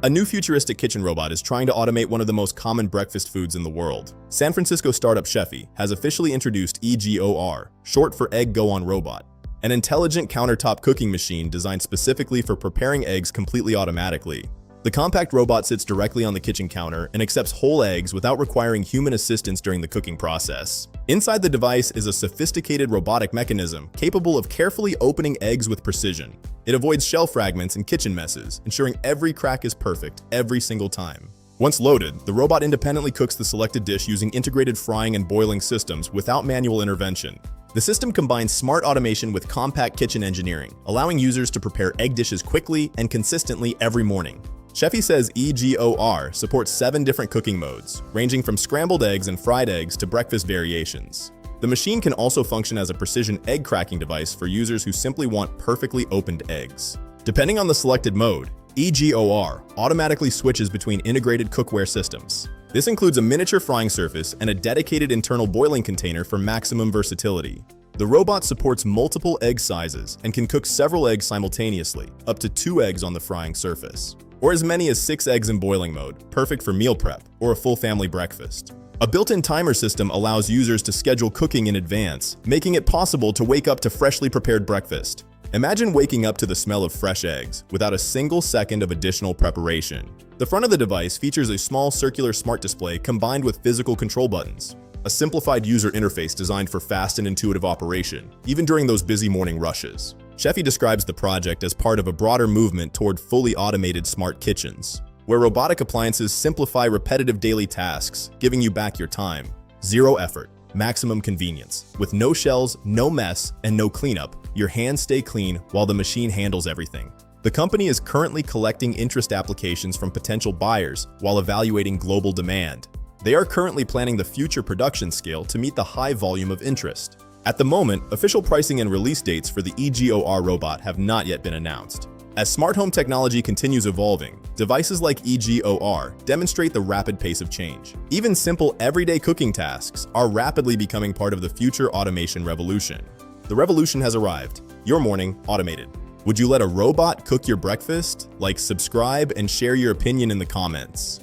A new futuristic kitchen robot is trying to automate one of the most common breakfast foods in the world. San Francisco startup Cheffy has officially introduced E.G.O.R, short for E.G.O.R robot, an intelligent countertop cooking machine designed specifically for preparing eggs completely automatically. The compact robot sits directly on the kitchen counter and accepts whole eggs without requiring human assistance during the cooking process. Inside the device is a sophisticated robotic mechanism capable of carefully opening eggs with precision. It avoids shell fragments and kitchen messes, ensuring every crack is perfect every single time. Once loaded, the robot independently cooks the selected dish using integrated frying and boiling systems without manual intervention. The system combines smart automation with compact kitchen engineering, allowing users to prepare egg dishes quickly and consistently every morning. Cheffy says E.G.O.R supports 7 different cooking modes, ranging from scrambled eggs and fried eggs to breakfast variations. The machine can also function as a precision egg cracking device for users who simply want perfectly opened eggs. Depending on the selected mode, E.G.O.R automatically switches between integrated cookware systems. This includes a miniature frying surface and a dedicated internal boiling container for maximum versatility. The robot supports multiple egg sizes and can cook several eggs simultaneously, up to 2 eggs on the frying surface, or as many as 6 eggs in boiling mode, perfect for meal prep or a full family breakfast. A built-in timer system allows users to schedule cooking in advance, making it possible to wake up to freshly prepared breakfast. Imagine waking up to the smell of fresh eggs without a single second of additional preparation. The front of the device features a small circular smart display combined with physical control buttons, a simplified user interface designed for fast and intuitive operation, even during those busy morning rushes. Cheffy describes the project as part of a broader movement toward fully automated smart kitchens, where robotic appliances simplify repetitive daily tasks, giving you back your time. Zero effort, maximum convenience. With no shells, no mess, and no cleanup, your hands stay clean while the machine handles everything. The company is currently collecting interest applications from potential buyers while evaluating global demand. They are currently planning the future production scale to meet the high volume of interest. At the moment, official pricing and release dates for the E.G.O.R robot have not yet been announced. As smart home technology continues evolving, devices like E.G.O.R demonstrate the rapid pace of change. Even simple everyday cooking tasks are rapidly becoming part of the future automation revolution. The revolution has arrived. Your morning automated. Would you let a robot cook your breakfast? Like, subscribe, and share your opinion in the comments.